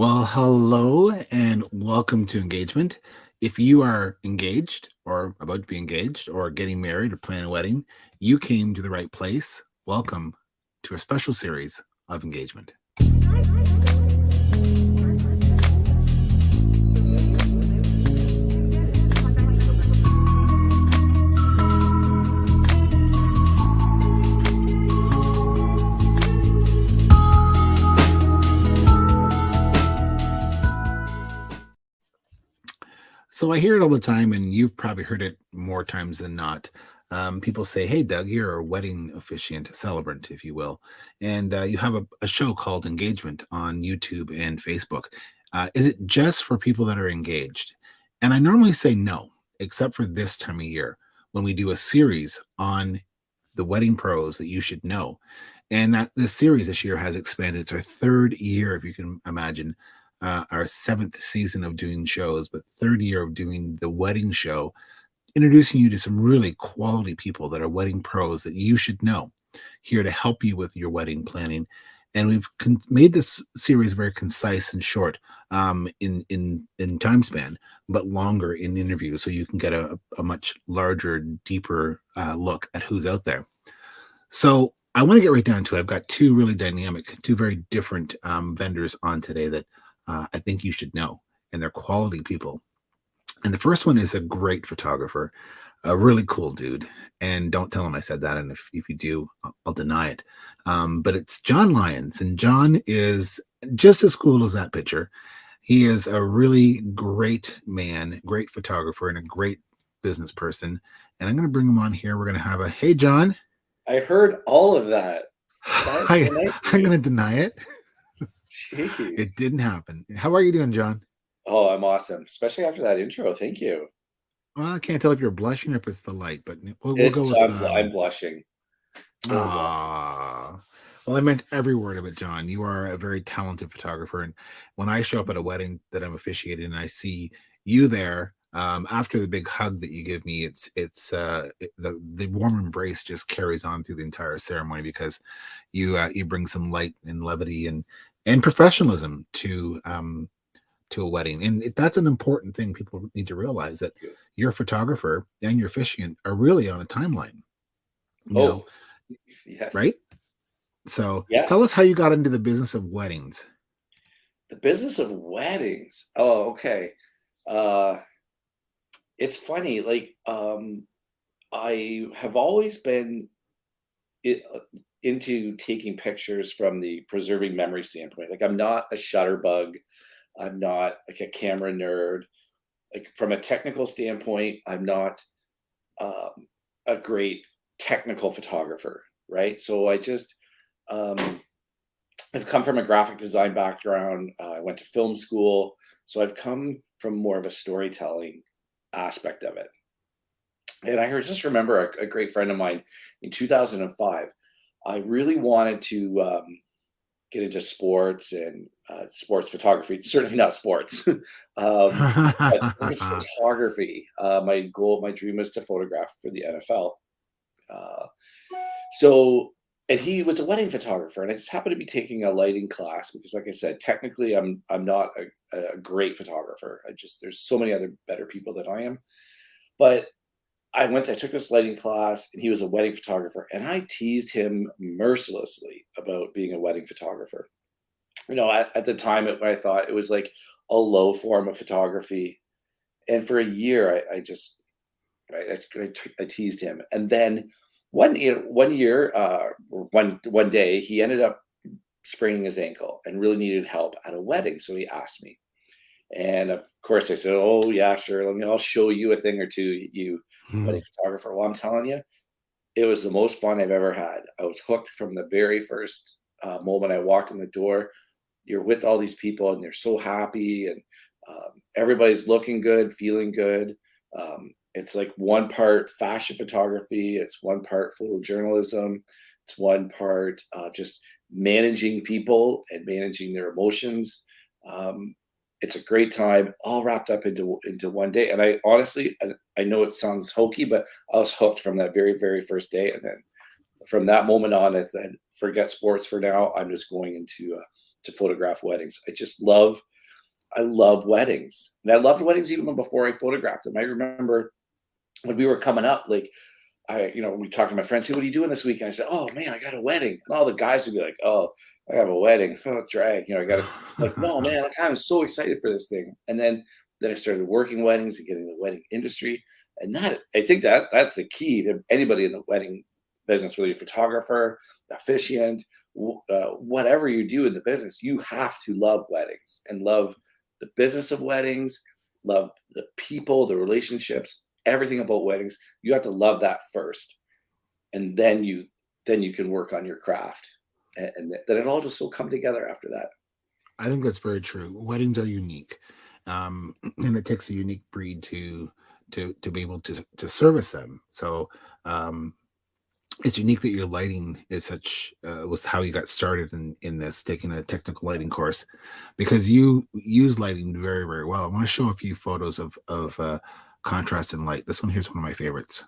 Well, hello and welcome to engagement. If you are engaged or about to be engaged or getting married or planning a wedding, you came to the right place. Welcome to a special series of engagement. So I hear it all the time, and you've probably heard it more times than not. People say, "Hey, Doug, you're a wedding officiant, celebrant, if you will, and you have a show called Engagement on YouTube and Facebook. Is it just for people that are engaged?" And I normally say no, except for this time of year when we do a series on the wedding pros that you should know. And that this series this year has expanded. It's our third year, if you can imagine, our seventh season of doing shows, but third year of doing the wedding show, introducing you to some really quality people that are wedding pros that you should know here to help you with your wedding planning. And we've made this series very concise and short in time span, but longer in interviews, so you can get a much larger, deeper look at who's out there. So I want to get right down to it. I've got two really dynamic, two very different vendors on today that I think you should know, and they're quality people. And the first one is a great photographer, a really cool dude. And don't tell him I said that. And if you do, I'll deny it. But it's John Lyons, and John is just as cool as that picture. He is a really great man, great photographer, and a great business person. And I'm going to bring him on here. We're going to have a hey, John. I heard all of that. That's so nice of I'm you. going to deny it. Jeez. It didn't happen. How are you doing, John? Oh, I'm awesome, especially after that intro. Thank you. Well, I can't tell if you're blushing or if it's the light, but we'll go with I'm blushing. No blush. ah. Well, I meant every word of it, John. You are a very talented photographer, and when I show up at a wedding that I'm officiating and I see you there, after the big hug that you give me, the warm embrace just carries on through the entire ceremony because you bring some light and levity and professionalism to a wedding. And that's an important thing people need to realize, that your photographer and your officiant are really on a timeline, you know, Oh, yes. right? So Yeah. tell us how you got into the business of weddings. The business of weddings. Oh, okay. Uh, it's funny. I have always been it, into taking pictures from the preserving memory standpoint. Like, I'm not a shutterbug. I'm not like a camera nerd. Like, from a technical standpoint, I'm not um, a great technical photographer, right? So um, I've come from a graphic design background. I went to film school, so I've come from more of a storytelling aspect of it. And just remember a great friend of mine in 2005. I really wanted to get into sports and sports photography. Certainly not sports, but sports photography. My dream was to photograph for the NFL. Uh, so, and he was a wedding photographer, and I just happened to be taking a lighting class because, like I said, technically, I'm not a great photographer. There's so many other better people than I am, but I took this lighting class, and he was a wedding photographer, and I teased him mercilessly about being a wedding photographer. At the time, I thought it was like a low form of photography, and for a year, I teased him, and then one year, or one day, he ended up spraining his ankle and really needed help at a wedding, so he asked me, and of course, I said, "Oh yeah, sure. I'll show you a thing or two, you wedding photographer." Well, I'm telling you, it was the most fun I've ever had. I was hooked from the very first moment I walked in the door. You're with all these people, and they're so happy, and everybody's looking good, feeling good. It's like one part fashion photography, it's one part photojournalism, it's one part just managing people and managing their emotions. Um, it's a great time, all wrapped up into one day. And I know it sounds hokey, but I was hooked from that very, very first day. And then from that moment on, I said, forget sports for now. I'm just going into to photograph weddings. I just love. I love weddings, and I loved weddings even before I photographed them. I remember when we were coming up, like we talked to my friends, "Hey, what are you doing this weekend?" I said, "Oh man, I got a wedding." And all the guys would be like, "Oh, I have a wedding. Oh, drag. I got to." Like, no, man, like, I'm so excited for this thing. And then I started working weddings and getting in the wedding industry, and that I think that's the key to anybody in the wedding business, whether you're a photographer, officiant, whatever you do in the business, you have to love weddings and love the business of weddings, love the people, the relationships, everything about weddings. You have to love that first, and then you can work on your craft, and then it all just will come together after that. I think that's very true. Weddings are unique, and it takes a unique breed to be able to service them. So um, it's unique that your lighting is such was how you got started in this, taking a technical lighting course, because you use lighting very very well. I want to show a few photos of contrast and light. This one here's one of my favorites.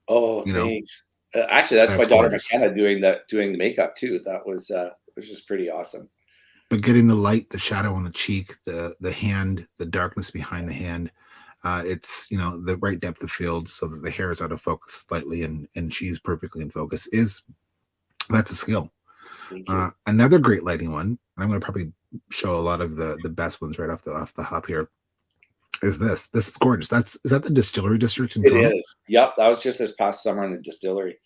Oh, You know, thanks. Actually, that's my that's daughter gorgeous. McKenna doing the makeup too. That was just pretty awesome. But getting the light, the shadow on the cheek, the hand, the darkness behind the hand, it's the right depth of field so that the hair is out of focus slightly and she's perfectly in focus. Is That's a skill. Thank you. Another great lighting one, and I'm going to probably show a lot of the best ones right off the hop here. Is this? This is gorgeous. Is that the Distillery District in It Toronto? is. Yep, that was just this past summer in the distillery,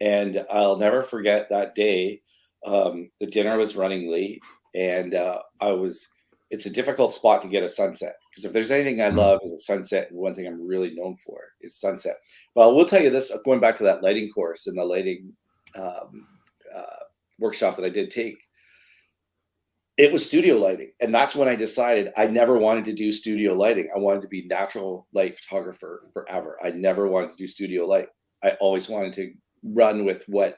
and I'll never forget that day. The dinner was running late, and I was. It's a difficult spot to get a sunset because if there's anything I Mhm. love is a sunset, and one thing I'm really known for is sunset. Well, I will tell you this: going back to that lighting course and the lighting um, workshop that I did take, it was studio lighting, and that's when I decided I never wanted to do studio lighting. I wanted to be natural light photographer forever. I never wanted to do studio light. I always wanted to run with what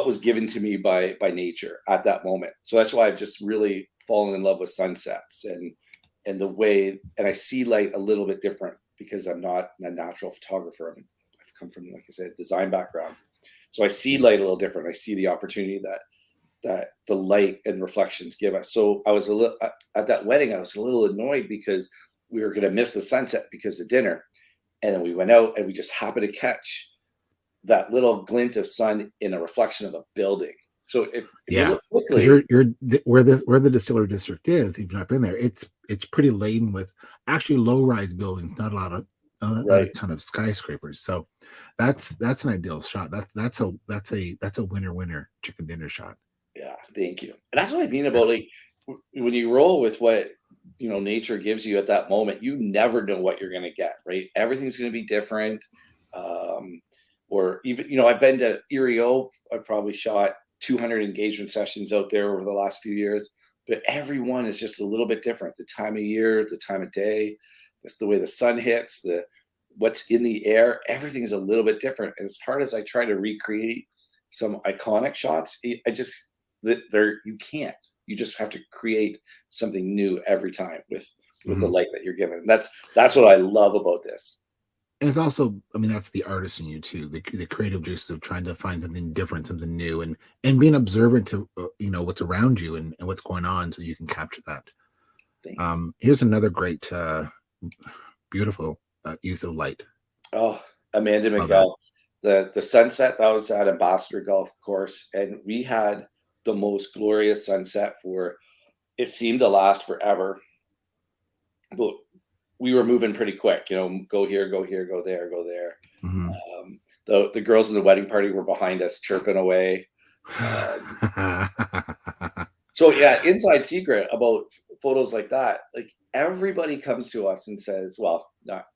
was given to me by nature at that moment. So that's why I've just really fallen in love with sunsets and the way and I see light a little bit different because I'm not a natural photographer. I've come from, like I said, design background. So I see light a little different. I see the opportunity that the light and reflections give us. So I was a little at that wedding. I was a little annoyed because we were going to miss the sunset because of dinner, and then we went out and we just happened to catch that little glint of sun in a reflection of a building. So if you Yeah, look because quickly, where the Distillery District is. If you've not been there, it's pretty laden with actually low rise buildings, not a right? ton of skyscrapers. So that's an ideal shot. That's a winner chicken dinner shot. Yeah, thank you. And that's what I mean about Yes. like when you roll with what nature gives you at that moment, you never know what you're going to get. Right? Everything's going to be different. Um, or even I've been to Erio. I probably shot 200 engagement sessions out there over the last few years, but every one is just a little bit different. The time of year, the time of day, that's the way the sun hits, the what's in the air. Everything's a little bit different. And as hard as I try to recreate some iconic shots, I just that there you can't. You just have to create something new every time with the Mhm. light that you're given. That's what I love about this. And it's also, I mean, that's the artist in you too, the creative juices of trying to find something different, something new, and being observant to what's around you and what's going on, so you can capture that. Thanks. Here's another great, beautiful use of light. Oh, Amanda Love that. Miguel. The sunset that was at Ambassador Golf Course, and we had the most glorious sunset for it seemed to last forever, but we were moving pretty quick, go here, go here, go there, go there. Mhm. The girls in the wedding party were behind us chirping away. Um, so yeah, inside secret about photos like that, like everybody comes to us and says, well, not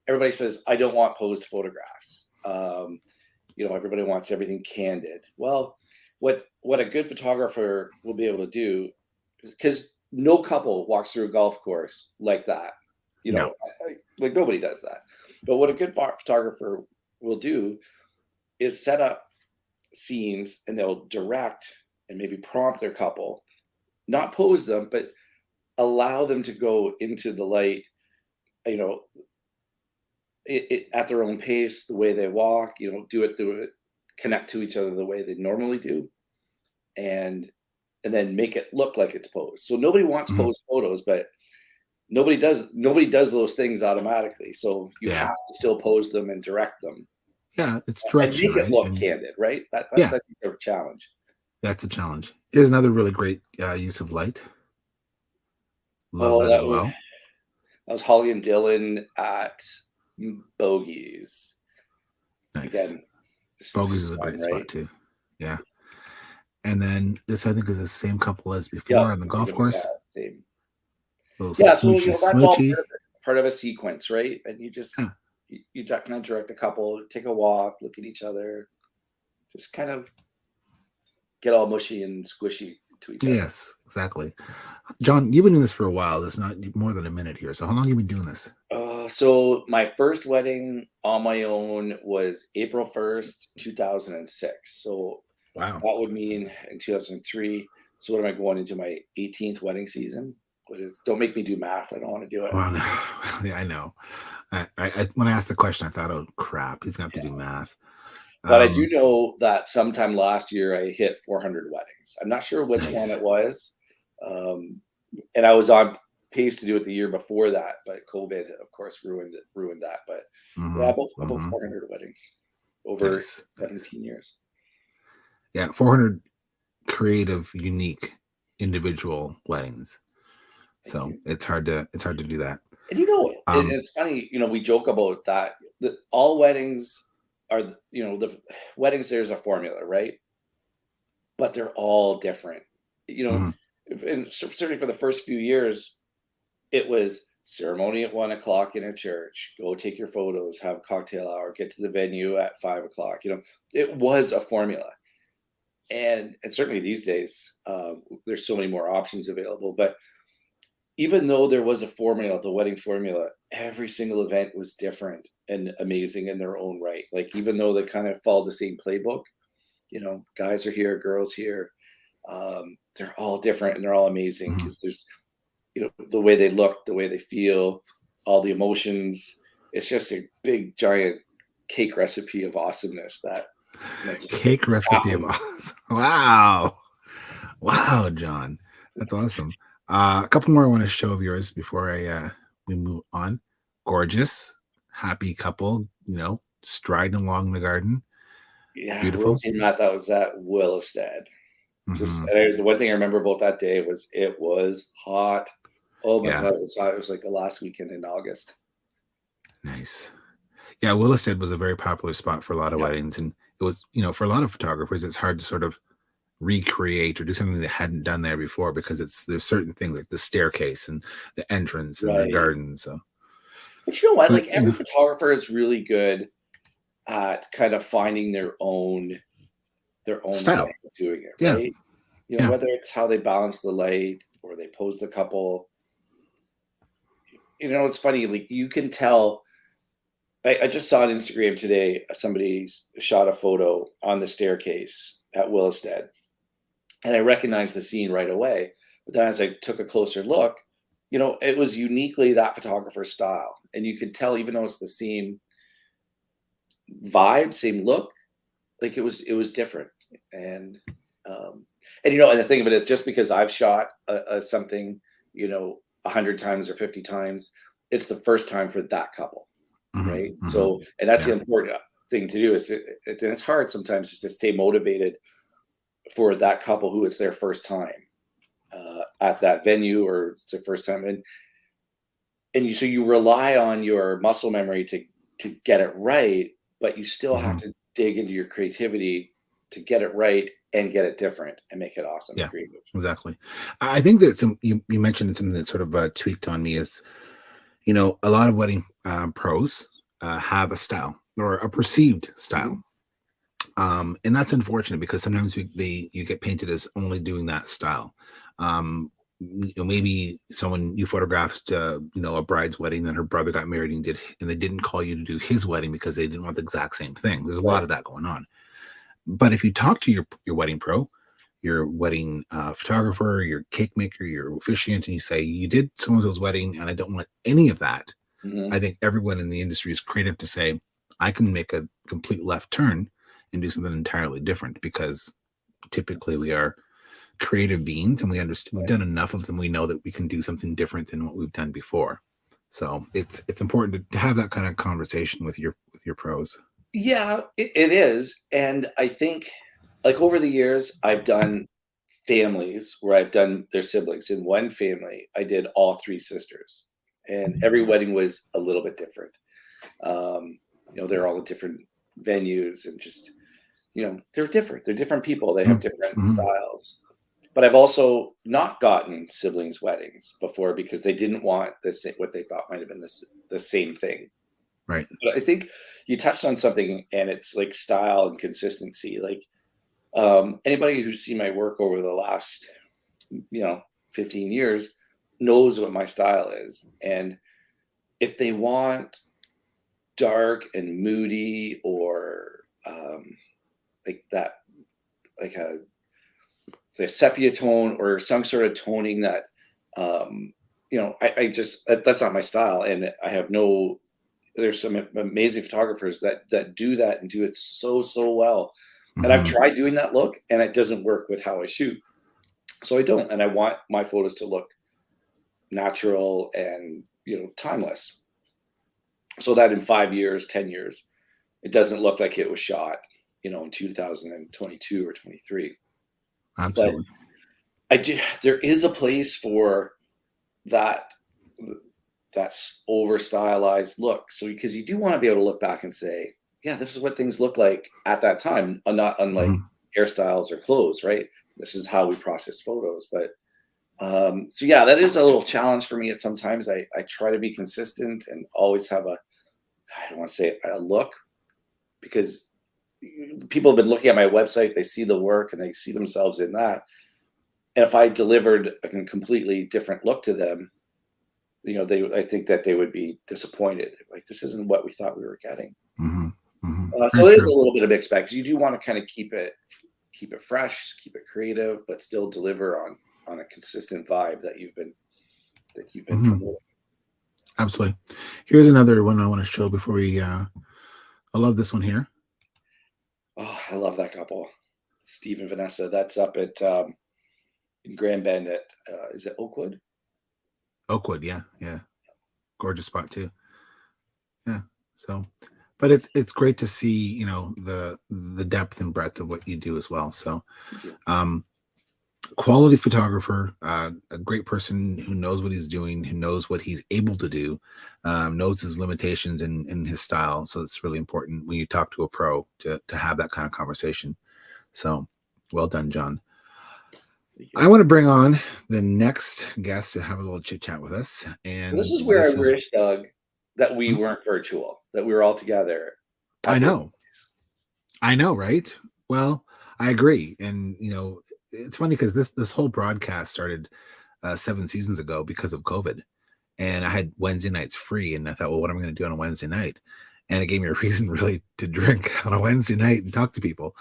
everybody says, I don't want posed photographs. Everybody wants everything candid. Well, what a good photographer will be able to do, because no couple walks through a golf course like that. No. Like nobody does that. But what a good photographer will do is set up scenes and they'll direct and maybe prompt their couple, not pose them, but allow them to go into the light, you know, at their own pace, the way they walk, do it, connect to each other the way they normally do. And and then make it look like it's posed. So nobody wants Mhm. posed photos, but nobody does those things automatically. So you Yeah. have to still pose them and direct them Yeah, it's and direction, make it right? look And candid, right? That's yeah, I think the challenge. that's a challenge. Here's another really great use of light. Love Oh, that as well. that was Holly and Dylan at Bogies. Nice. Again, Bogus is just a fun, great spot right? too. Yeah. And then this, I think, is the same couple as Yeah, before on the think golf of it, yeah, course. same. Little Yeah, so, smoochy, that's all smoochy. part of a sequence, right? And Yeah. you kinda direct the couple, take a walk, look at each other, just kind of get all mushy and squishy to each other. Yes, exactly. John, you've been doing this for a while. It's not more than a minute here. So how long have you been doing this? So my first wedding on my own was April 1st, 2006. So Wow. that would mean in 2003. So what am I going into my 18th wedding season? What is don't make me do math. I don't wanna do it. Well, yeah, I know. When I asked the question, I thought, oh crap, he's gonna have to Yeah. do math. But I do Um, know that sometime last year I hit 400 weddings. I'm not sure which one nice. it was. Um, and I was on pace to do it the year before that, but COVID, of course, ruined that. But yeah, Hmm. about Hmm. 400 weddings over Nice. Nice. 17 years. Yeah, 400 creative, unique, individual weddings. Thank So you. it's hard to do that. And Um, it's funny, we joke about that. All weddings are, the weddings. There's a formula, right? But they're all different. You know, mhm. and certainly for the first few years, it was ceremony at 1 o'clock in a church, go take your photos, have a cocktail hour, get to the venue at 5 o'clock. It was a formula. And certainly these days, there's so many more options available. But even though there was a formula, the wedding formula, every single event was different and amazing in their own right. Like, even though they kind of follow the same playbook, guys are here, girls here, they're all different and they're all amazing Mhm. because there's, the way they look, the way they feel, all the emotions. It's just a big giant cake recipe of awesomeness that just Cake recipe of happens. awesome. Wow. Wow, John. That's awesome. A couple more I want to show of yours before we move on. Gorgeous, happy couple, striding along the garden. Yeah, we were Beautiful. seeing that was at Willisted. Hmm. The one thing I remember about that day was it was hot. Oh my Yeah, god, it was hot. It was like the last weekend in August. nice. Yeah, Williston was a very popular spot for a lot of Yeah, weddings, and it was, for a lot of photographers, it's hard to sort of recreate or do something they hadn't done there before because there's certain things like the staircase and the entrance and the right. garden. So, But you know what? but Like, every photographer is really good at kind of finding their own way style. of doing it, Yeah, right? yeah. Whether it's how they balance the light or they pose the couple. It's funny, like, you can tell. I just saw on Instagram today, somebody shot a photo on the staircase at Willisted, and I recognized the scene right away. But then as I took a closer look, it was uniquely that photographer's style. And you could tell, even though it's the same vibe, same look, like, it was different. And um and the thing of it is, just because I've shot something, 100 times or 50 times, it's the first time for that couple, Hmm. right? Hmm. So, and that's the Yeah. important thing to do. And it's hard sometimes just to stay motivated for that couple who it's their first time at that venue, or it's their first time. And you rely on your muscle memory to get it right, but you still have Hmm. to dig into your creativity to get it right and get it different and make it awesome and Yeah. creative. Exactly. I think that you mentioned something that sort of tweaked on me is a lot of wedding pros have a style or a perceived style. Mhm. And that's unfortunate because sometimes you get painted as only doing that style. Maybe someone you photographed, a bride's wedding, then her brother got married and they didn't call you to do his wedding because they didn't want the exact same thing. There's a lot Right. of that going on. But if you talk to your wedding pro, your wedding photographer, your cake maker, your officiant, and you say you did so and so's wedding, and I don't want any of that, I Mhm. think everyone in the industry is creative to say, I can make a complete left turn and do something entirely different because typically we are creative beings, and we've done enough of them. We know that we can do something different than what we've done before. So it's important to have that kind of conversation with your pros. Yeah, it is. And I think, like, over the years, I've done families where I've done their siblings. In one family, I did all three sisters, and every wedding was a little bit different. They're all at different venues, and just, they're different. They're different people. They have different Mm-hmm. styles. But I've also not gotten siblings' weddings before because they didn't want this, what they thought might have been the same thing. Right. But I think you touched on something, and it's like style and consistency. Like, anybody who's seen my work over the last, 15 years knows what my style is. And if they want dark and moody, or like that, like the sepia tone or some sort of toning that, I just, that's not my style. And I have no, there's some amazing photographers that do that and do it so well. And I've Mm-hmm. tried doing that look, and it doesn't work with how I shoot. So I don't. And I want my photos to look natural and, timeless. So that in 5 years, 10 years, it doesn't look like it was shot, in 2022 or 23. But Absolutely. there is a place for that, that's over stylized look. So, because you do want to be able to look back and say, yeah, this is what things look like at that time, not unlike Mm-hmm. hairstyles or clothes, right? This is how we process photos. But so yeah, that is a little challenge for me at sometimes. I try to be consistent and always have I don't want to say a look, because people have been looking at my website, they see the work and they see themselves in that. And if I delivered a completely different look to them, I think that they would be disappointed. Like, this isn't what we thought we were getting. Mm-hmm. Mm-hmm. So Very it is a true. little bit of mixed bag, because you do want to kind of keep it fresh, keep it creative, but still deliver on a consistent vibe that you've been Mm-hmm. promoting. Absolutely. Here's another one I want to show before we. I love this one here. Oh, I love that couple, Steve and Vanessa. That's up at in Grand Bend at is it Oakwood? Oakwood, yeah, yeah, gorgeous spot too. Yeah. So, but it's great to see the depth and breadth of what you do as well. So, Thank you. quality photographer, a great person who knows what he's doing, who knows what he's able to do, knows his limitations and his style. So it's really important when you talk to a pro to have that kind of conversation. So, well done, John. Thank I you. want to bring on the next guest to have a little chit chat with us, Well, this and is where I this is. wish, Doug, that we weren't virtual, that we were all together I at this know. place. I know, right? Well, I agree, and it's funny because this whole broadcast started 7 seasons ago because of COVID, and I had Wednesday nights free, and I thought, well, what am I going to do on a Wednesday night? And it gave me a reason really to drink on a Wednesday night and talk to people,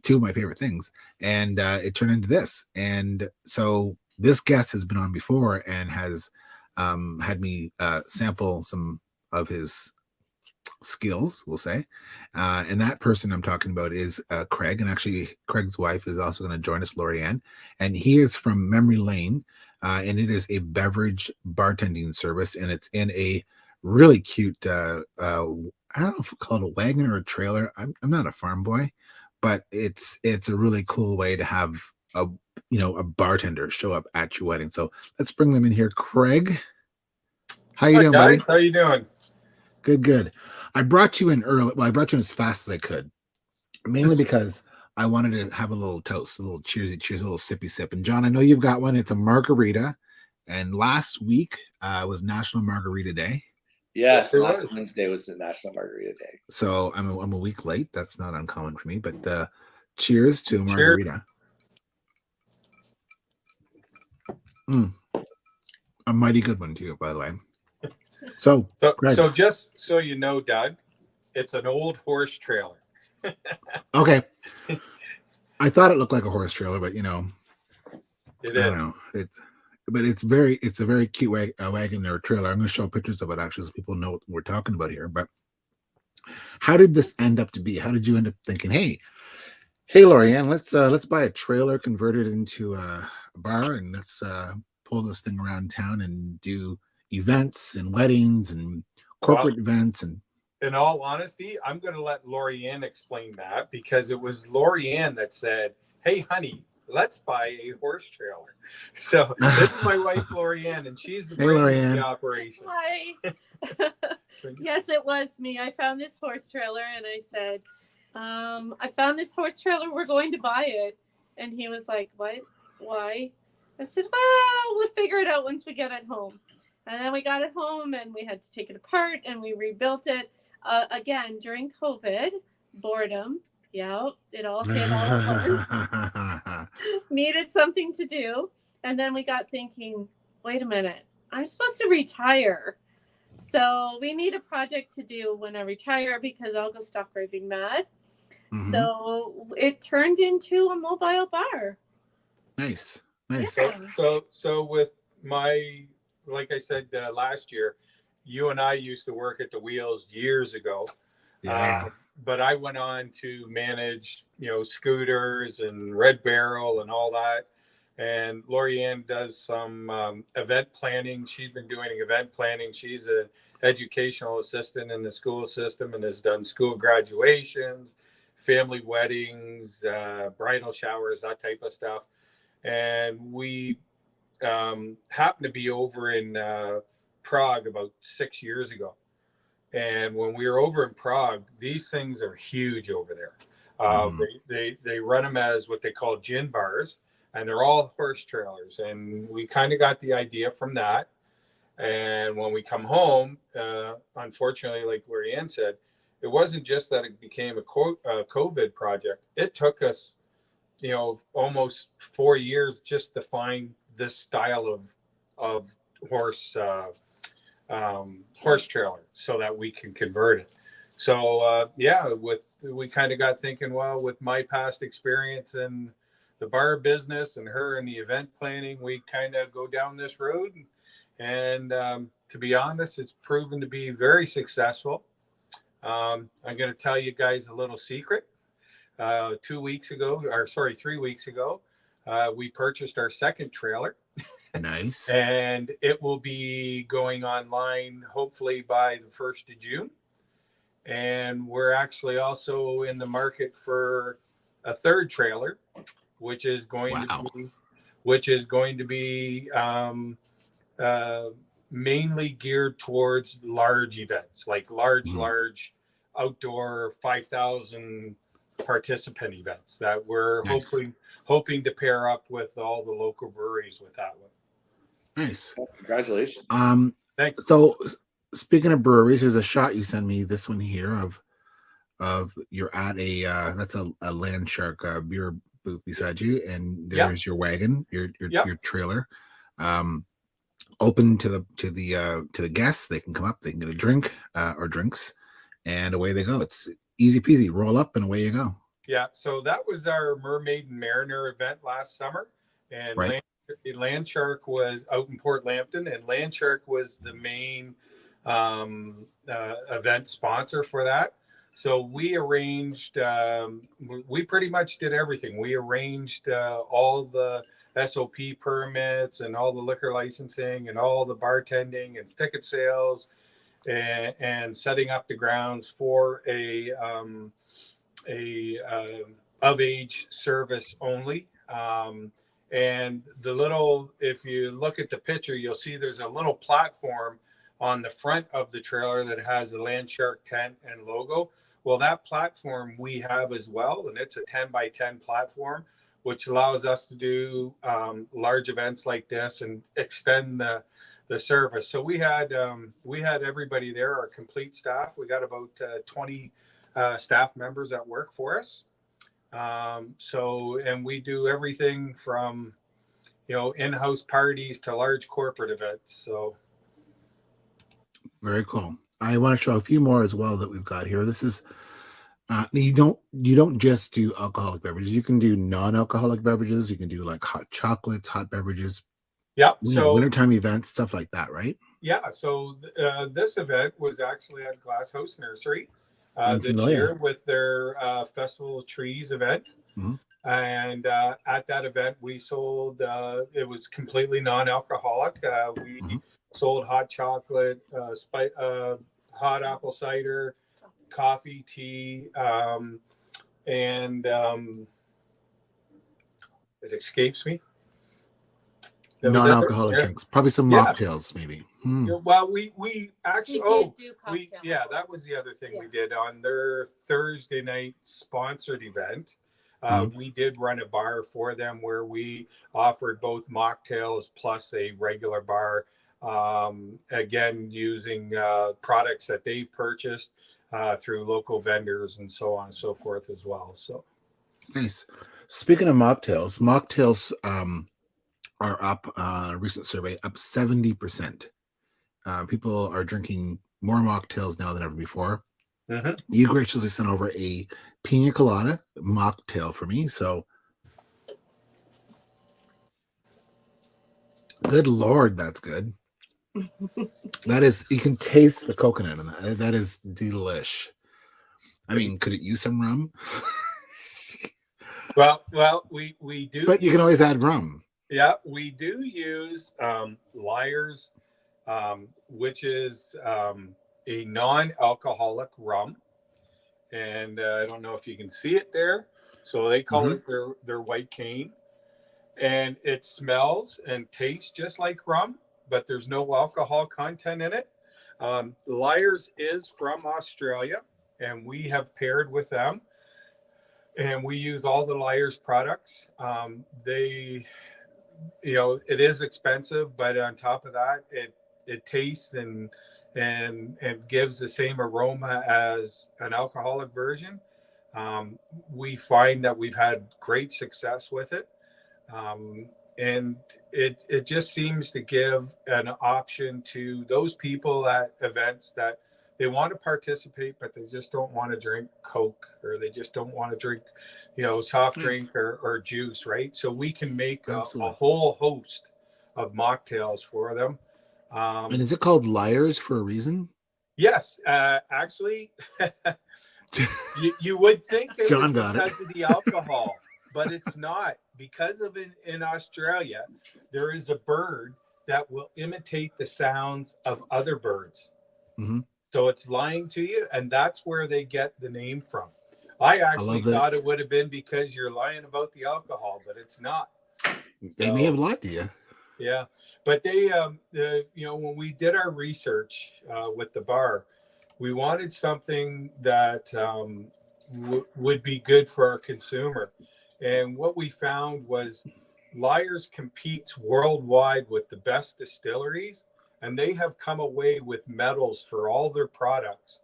two of my favorite things, and it turned into this. And so this guest has been on before and has had me sample some of his skills, we'll say. And that person I'm talking about is Craig. And actually, Craig's wife is also going to join us, Lorianne. And he is from Memory Lane. And it is a beverage bartending service. And it's in a really cute, I don't know if we call it a wagon or a trailer. I'm not a farm boy, but it's a really cool way to have a bartender show up at your wedding. So let's bring them in here. Craig, how you Hi doing, guys, buddy? how you doing? Good, good. I brought you in early. Well, I brought you in as fast as I could, mainly because I wanted to have a little toast, a little cheersy, cheers, a little sippy sip. And John, I know you've got one. It's a margarita. And last week was National Margarita Day. Yes, It last was. Wednesday was the National Margarita Day. So I'm a week late. That's not uncommon for me. But cheers to a Cheers. margarita. A mighty good one too, by the way. So, So, Craig. so just so you know, Doug, it's an old horse trailer. Okay. I thought it looked like a horse trailer, but It I is. don't know. It's a very cute wagon or trailer. I'm going to show pictures of it actually, so people know what we're talking about here. But how did this end up to be? How did you end up thinking, hey, Hey, Lorianne, let's buy a trailer, convert it into a bar, and let's pull this thing around town and do events and weddings and Well, corporate events. And in all honesty, I'm going to let Lorianne explain that because it was Lorianne that said, "Hey, honey, let's buy a horse trailer." So this is my wife, Lorianne, and she's the hey, brains of the Lorianne. operation. Hi. Yes, it was me. I found this horse trailer and I said, I found this horse trailer. We're going to buy it. And he was like, what? Why? I said, well, we'll figure it out once we get it home. And then we got it home and we had to take it apart and we rebuilt it. Again, during COVID, boredom. Yeah, it all hit all at once. Needed something to do. And then we got thinking, wait a minute, I'm supposed to retire. So we need a project to do when I retire because I'll go stock raving mad. Mhm. So it turned into a mobile bar. Nice, nice. Yeah. So with my, like I said last year, you and I used to work at the Wheels years ago. Yeah. But I went on to manage, scooters and Red Barrel and all that. And Lorianne does some event planning. She's been doing event planning. She's an educational assistant in the school system and has done school graduations, family weddings, bridal showers, that type of stuff. And we happened to be over in Prague about 6 years ago. And when we were over in Prague, these things are huge over there. Mhm. They run them as what they call gin bars, and they're all horse trailers. And we kind of got the idea from that. And when we come home, unfortunately, like Lorianne said, it wasn't just that it became a COVID project. It took us, almost 4 years just to find this style of horse horse trailer so that we can convert it. So we kind of got thinking, well, with my past experience in the bar business and her in the event planning, we kind of go down this road. And to be honest, it's proven to be very successful. I'm going to tell you guys a little secret. 3 weeks ago, we purchased our second trailer. Nice. And it will be going online hopefully by the 1st of June. And we're actually also in the market for a third trailer, which is going Wow. to be mainly geared towards large events, like large outdoor 5,000 participant events that we're Nice. hoping to pair up with all the local breweries with that one. Nice. Well, congratulations. Thanks. So speaking of breweries, there's a shot you sent me. This one here of you're at a that's a Land Shark beer booth beside you, and there's your wagon, your trailer, open to the guests. They can come up, they can get a drink or drinks, and away they go. It's easy peasy. Roll up and away you go. Yeah, so that was our Mermaid and Mariner event last summer, and Right. Land Shark was out in Port Lambton, and Land Shark was the main event sponsor for that. So we arranged, we pretty much did everything. We arranged all the SOP permits and all the liquor licensing and all the bartending and ticket sales and setting up the grounds for a of age service only. And if you look at the picture, you'll see there's a little platform on the front of the trailer that has a Land Shark tent and logo. Well, that platform we have as well, and it's a 10 by 10 platform, which allows us to do large events like this and extend the service. So we had everybody there, our complete staff. We got about 20 staff members that work for us. And we do everything from, in-house parties to large corporate events. So Very cool. I want to show a few more as well that we've got here. This is you don't just do alcoholic beverages. You can do non-alcoholic beverages. You can do like hot chocolates, hot beverages. yeah. So wintertime events, stuff like that, right? Yeah. So this event was actually at Glass House Nursery. I'm this familiar. year with their Festival of Trees event. Mhm. And at that event, we sold, it was completely non-alcoholic. We Mhm. sold hot chocolate, hot apple cider, coffee, tea, and it escapes me. There was other, Non-alcoholic yeah, drinks, probably some yeah. mocktails, maybe. Hmm. Yeah, well, we actually do yeah, that was the other thing Yeah. we did on their Thursday night sponsored event. Mhm. We did run a bar for them where we offered both mocktails plus a regular bar. Again, using products that they've purchased through local vendors and so on and so forth as well. So Nice. Speaking of mocktails, are up. A recent survey up 70%. People are drinking more mocktails now than ever before. mhm. You graciously sent over a pina colada mocktail for me, so good Lord, that's good. That is, you can taste the coconut in that. That is delish. I mean, could it use some rum? Well, we do But you can use, always add rum. yeah, we do use Liars, which is a non-alcoholic rum, and I don't know if you can see it there. So they call Mhm. it their white cane, and it smells and tastes just like rum, but there's no alcohol content in it. Liars is from Australia, and we have paired with them, and we use all the Liars products. They it is expensive, but on top of that, it tastes and gives the same aroma as an alcoholic version. We find that we've had great success with it, um, and it just seems to give an option to those people at events that they want to participate, but they just don't want to drink Coke, or they just don't want to drink, soft Yeah, drink or juice, right? So we can make a absolutely. whole host of mocktails for them. And Um, is it called Liars for a reason? yes, actually, you would think it was John got it. because of the alcohol, but it's not. Because of in Australia, there is a bird that will imitate the sounds of other birds. Hmm. So it's lying to you, and that's where they get the name from. I I actually love that. thought it would have been because you're lying about the alcohol, but it's not. They may So have lied to you. yeah, but they, when we did our research with the bar, we wanted something that would be good for our consumer. And what we found was Liars competes worldwide with the best distilleries, and they have come away with medals for all their products,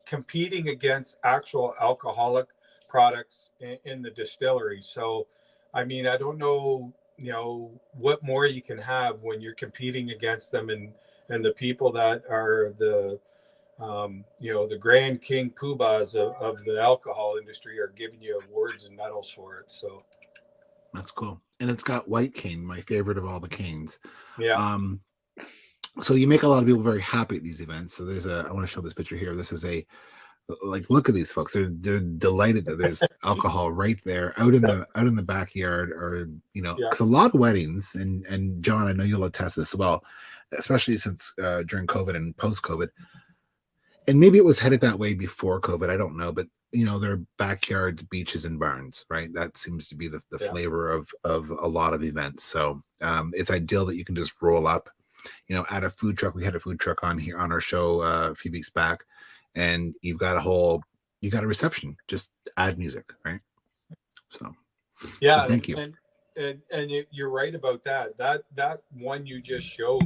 competing against actual alcoholic products in the distillery. So, I mean, I don't know, what more you can have when you're competing against them, and the people that are the grand king poobahs of the alcohol industry are giving you awards and medals for it. So That's cool. And it's got white cane, my favorite of all the canes. yeah, Um, so you make a lot of people very happy at these events. So I want to show this picture here. This is look at these folks. They're delighted that there's alcohol right there out in the backyard, or yeah, 'cause a lot of weddings, and John, I know you'll attest this as well, especially since during COVID and post COVID, and maybe it was headed that way before COVID. I don't know, but their backyards, beaches, and barns, right? That seems to be the yeah, flavor of a lot of events. So it's ideal that you can just roll up, at a food truck. We had a food truck on here on our show a few weeks back, and you got a reception. Just add music, right? So, but yeah, thank you. and you're right about that. That one you just showed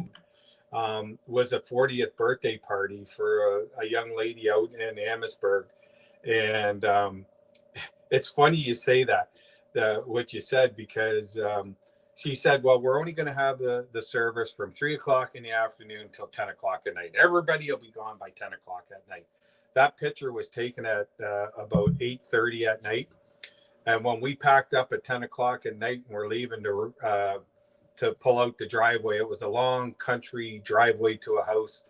was a 40th birthday party for a young lady out in Amherstburg, and it's funny you say that, what you said, because she said, well, we're only going to have the service from 3 o'clock in the afternoon till 10 o'clock at night. Everybody will be gone by 10 o'clock at night. That picture was taken at about 8:30 at night. And when we packed up at 10 o'clock at night and we're leaving to pull out the driveway, it was a long country driveway to a house.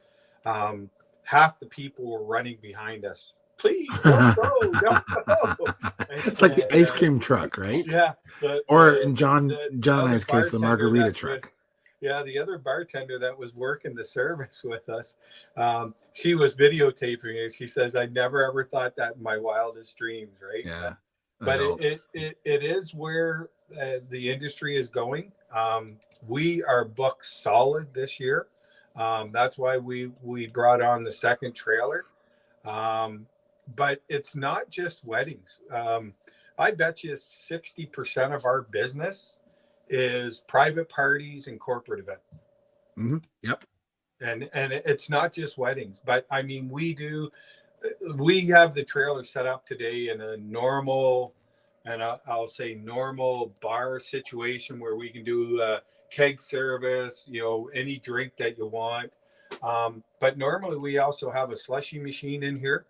Um, Half the people were running behind us, please don't go, don't go. It's like the ice cream truck, right? Yeah. Or in John and other I's case, the bartender margarita that truck. the other bartender that was working the service with us, she was videotaping it. She says, I never ever thought that in my wildest dreams, right? Yeah. But Adults. it is where the industry is going. We are booked solid this year. That's why we brought on the second trailer. But it's not just weddings. I bet you 60% of our business is private parties and corporate events. Mm-hmm. Yep. And it's not just weddings, but I mean, we have the trailer set up today in a normal, and I'll say normal bar situation where we can do a keg service, any drink that you want. But normally we also have a slushy machine in here.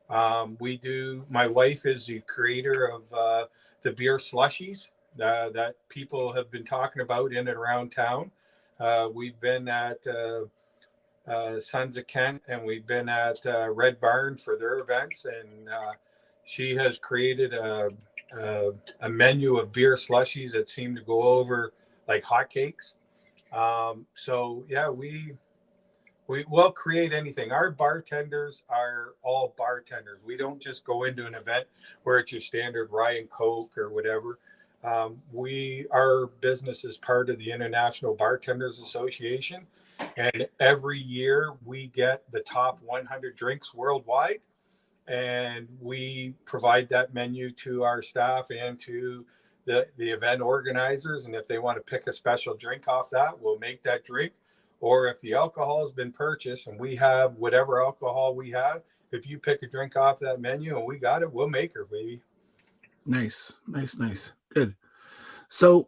My wife is the creator of the beer slushies that people have been talking about in and around town. We've been at Sons of Kent, and we've been at Red Barn for their events, and she has created a menu of beer slushies that seem to go over like hotcakes. So yeah, we will create anything. Our bartenders are all bartenders. We don't just go into an event where it's your standard rye and Coke or whatever. Our business is part of the International Bartenders Association, and every year we get the top 100 drinks worldwide, and we provide that menu to our staff and to the event organizers. And if they want to pick a special drink off that, we'll make that drink. Or if the alcohol has been purchased and we have whatever alcohol we have, if you pick a drink off that menu and we got it, we'll make her, baby. Nice. Good. So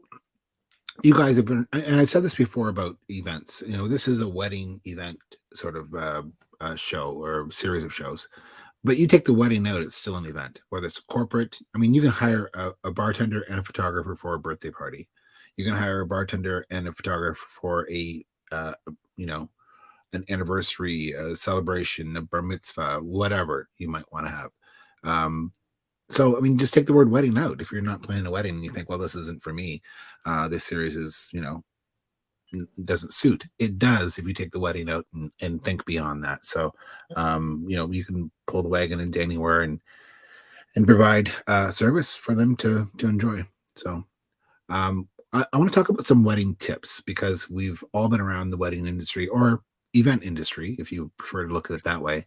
you guys have been, and I've said this before about events. This is a wedding event sort of show or series of shows. But you take the wedding out, it's still an event, whether it's corporate. I mean, you can hire a bartender and a photographer for a birthday party. You can hire a bartender and a photographer for an anniversary, celebration, a bar mitzvah, whatever you might want to have. So, I mean, just take the word wedding out. If you're not planning a wedding and you think, well, this isn't for me, this series is, doesn't suit. It does if you take the wedding out and think beyond that. So, you can pull the wagon into anywhere and provide service for them to enjoy. So, I want to talk about some wedding tips because we've all been around the wedding industry or event industry, if you prefer to look at it that way.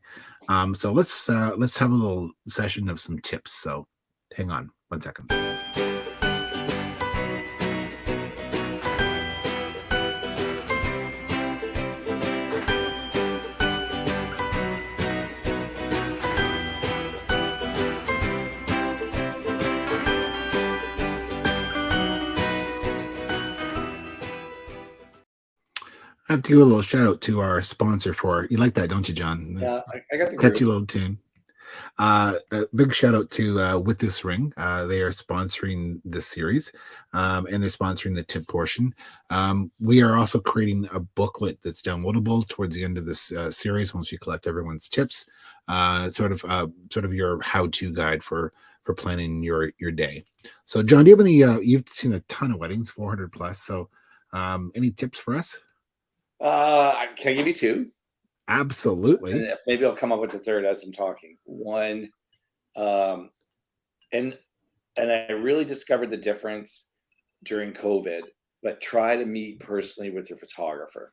So let's have a little session of some tips. So hang on 1 second. I have to give a little shout out to our sponsor you like that, don't you, John? Yeah, I got the catchy little tune. A big shout out to With This Ring. They are sponsoring this series, and they're sponsoring the tip portion. We are also creating a booklet that's downloadable towards the end of this series once you collect everyone's tips. Sort of your how-to guide for planning your day. So, John, do you have any? You've seen a ton of weddings, 400 plus. So, any tips for us? Can I give you two? Absolutely. And maybe I'll come up with a third as I'm talking. One, and I really discovered the difference during COVID, but try to meet personally with your photographer.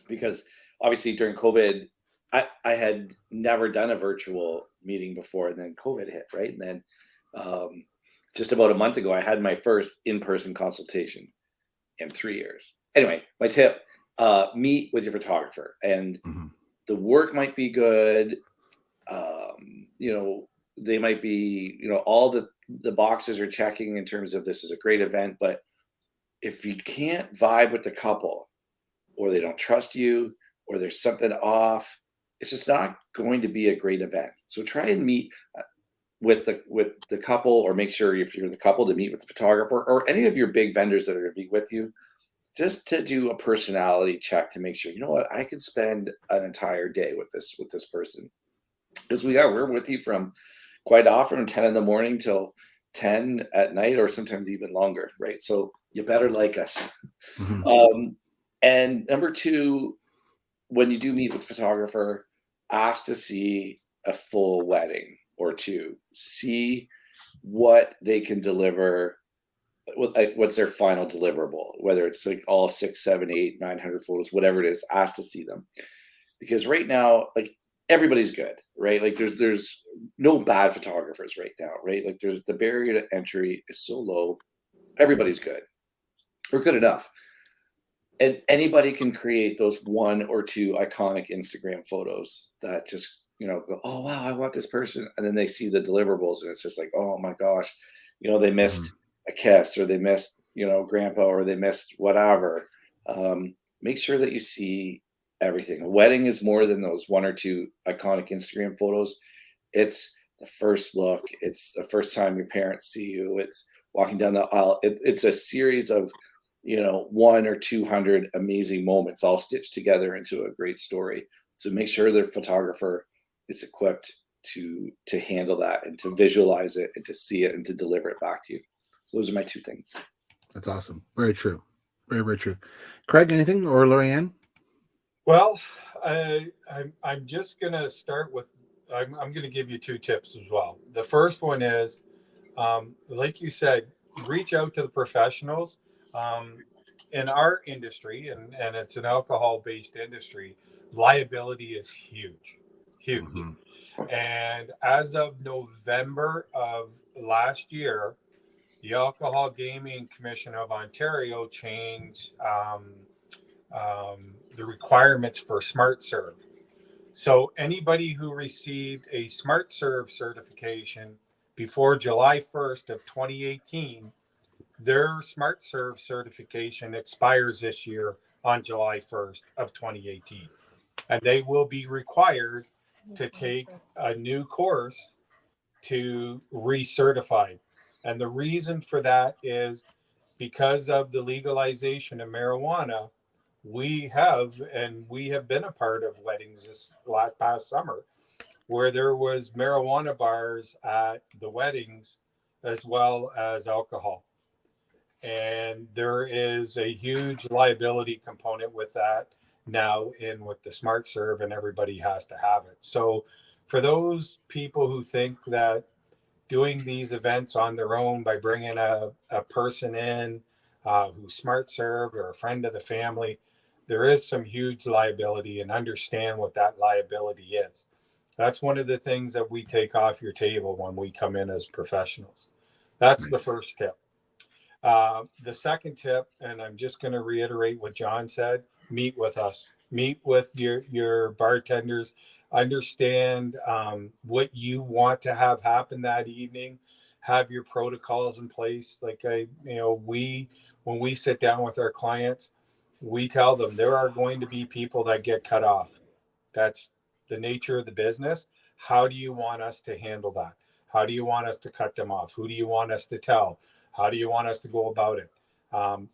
Because obviously during COVID, I had never done a virtual meeting before, and then COVID hit, right? And then just about a month ago, I had my first in-person consultation in 3 years. Anyway, my tip, meet with your photographer, and the work might be good. They might be, all the boxes are checking in terms of this is a great event, but if you can't vibe with the couple, or they don't trust you, or there's something off, it's just not going to be a great event. So try and meet with the couple, or make sure if you're the couple to meet with the photographer or any of your big vendors that are going to be with you, just to do a personality check to make sure, I can spend an entire day with this person. Because we're with you from quite often 10 in the morning till 10 at night, or sometimes even longer, right? So you better like us. Mhm. And number two, when you do meet with a photographer, ask to see a full wedding or two. See what they can deliver, what's their final deliverable, whether it's like all 6, 7, 8, 900 photos, whatever it is, ask to see them. Because right now, like, everybody's good, right? Like there's no bad photographers right now, right? Like there's the barrier to entry is so low. Everybody's good or good enough. And anybody can create those one or two iconic Instagram photos that just, go, oh wow, I want this person. And then they see the deliverables and it's just like, oh my gosh, they Mhm. missed a kiss, or they missed, grandpa, or they missed whatever. Make sure that you see everything. A wedding is more than those one or two iconic Instagram photos. It's the first look. It's the first time your parents see you. It's walking down the aisle. It's a series of, one or 200 amazing moments all stitched together into a great story. So make sure the photographer is equipped to handle that and to visualize it and to see it and to deliver it back to you. So those are my two things. That's awesome. Very true. Very, very true. Craig, anything, or Lorianne? Well, I'm just going to start with, I'm going to give you two tips as well. The first one is, like you said, reach out to the professionals. In our industry, and it's an alcohol-based industry, liability is huge, huge. Mm-hmm. And as of November of last year, the Alcohol Gaming Commission of Ontario changed the requirements for Smart Serve. So anybody who received a Smart Serve certification before July 1st of 2018, their Smart Serve certification expires this year on July 1st of 2018. And they will be required to take a new course to recertify. And the reason for that is because of the legalization of marijuana. We have been a part of weddings this past summer where there was marijuana bars at the weddings as well as alcohol. And there is a huge liability component with that now in with the Smart Serve, and everybody has to have it. So for those people who think that doing these events on their own by bringing a person in who's Smart Served or a friend of the family, there is some huge liability, and understand what that liability is. That's one of the things that we take off your table when we come in as professionals. That's the Nice. first tip. The second tip, and I'm just going to reiterate what John said: meet with us, meet with your bartenders, understand what you want to have happen that evening, have your protocols in place. Like when we sit down with our clients, we tell them there are going to be people that get cut off. That's the nature of the business. How do you want us to handle that? How do you want us to cut them off? Who do you want us to tell? How do you want us to go about it?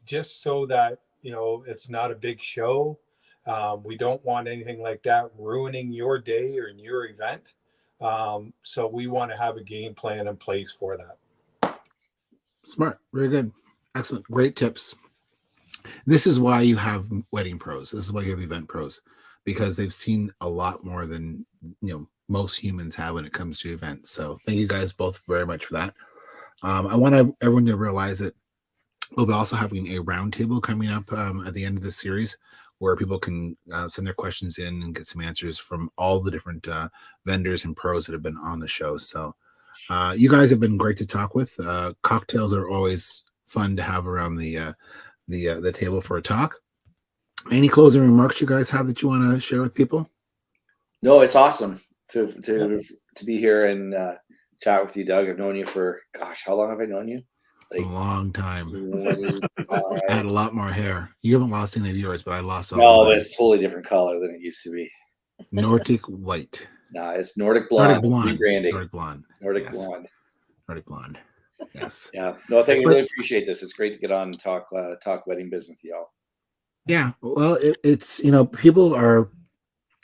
Just so that, it's not a big show. We don't want anything like that ruining your day or your event. So we want to have a game plan in place for that. Smart. Very good. Excellent. Great tips. This is why you have wedding pros. This is why you have event pros, because they've seen a lot more than most humans have when it comes to events. So thank you guys both very much for that. I want everyone to realize that we'll be also having a roundtable coming up at the end of the series, where people can send their questions in and get some answers from all the different vendors and pros that have been on the show. So you guys have been great to talk with. Cocktails are always fun to have around the table for a talk. Any closing remarks you guys have that you want to share with people? No, it's awesome to be here and chat with you, Doug. I've known you for, gosh, how long have I known you? A long time. 25. I had a lot more hair. You haven't lost any of yours, but I lost all. No, but it's totally different color than it used to be. Nordic white. Nah, it's Nordic blonde. Rebranding. Nordic blonde. Nordic Yes. blonde. Nordic blonde. Yes. Yeah. No, thank you. Really appreciate this. It's great to get on and talk wedding business with y'all. Yeah. Well, it's people are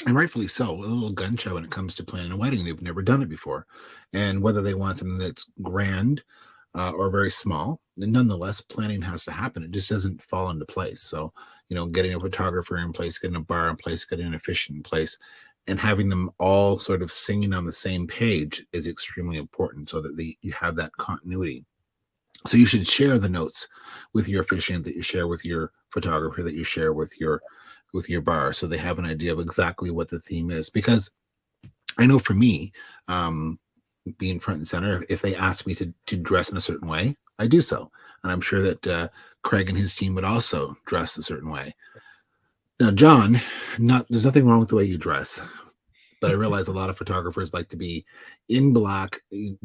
and rightfully so, a little gun show when it comes to planning a wedding. They've never done it before. And whether they want something that's grand or very small, and nonetheless, planning has to happen. It just doesn't fall into place. So, getting a photographer in place, getting a bar in place, getting an officiant in place, and having them all sort of singing on the same page is extremely important so that you have that continuity. So you should share the notes with your officiant, that you share with your photographer, that you share with your bar, so they have an idea of exactly what the theme is. Because I know for me, being front and center, if they ask me to dress in a certain way, I do so. And I'm sure that Craig and his team would also dress a certain way. Now, John, there's nothing wrong with the way you dress, but I realize a lot of photographers like to be in black,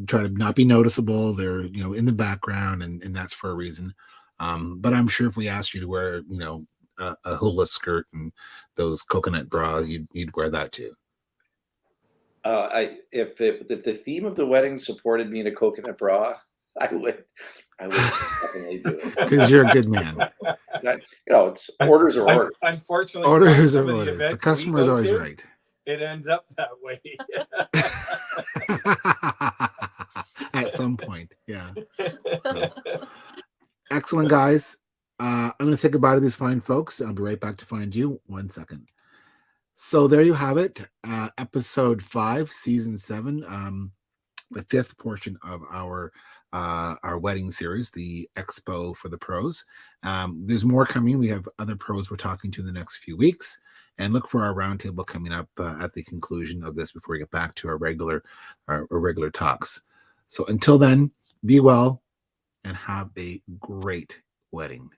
try to not be noticeable. They're, in the background, and that's for a reason. But I'm sure if we asked you to wear, a hula skirt and those coconut bra, you'd wear that too. If the theme of the wedding supported me in a coconut bra, I would definitely do it. Because you're a good man. It's orders are orders. Unfortunately, orders some are of the orders. The events customer we is go always to, right. It ends up that way. At some point, yeah. So, excellent, guys. I'm going to say goodbye to these fine folks. I'll be right back to find you. 1 second. So there you have it. Episode 5, season 7, the 5th portion of our wedding series, the Expo for the pros. There's more coming. We have other pros we're talking to in the next few weeks. And look for our roundtable coming up at the conclusion of this before we get back to our regular talks. So until then, be well and have a great wedding.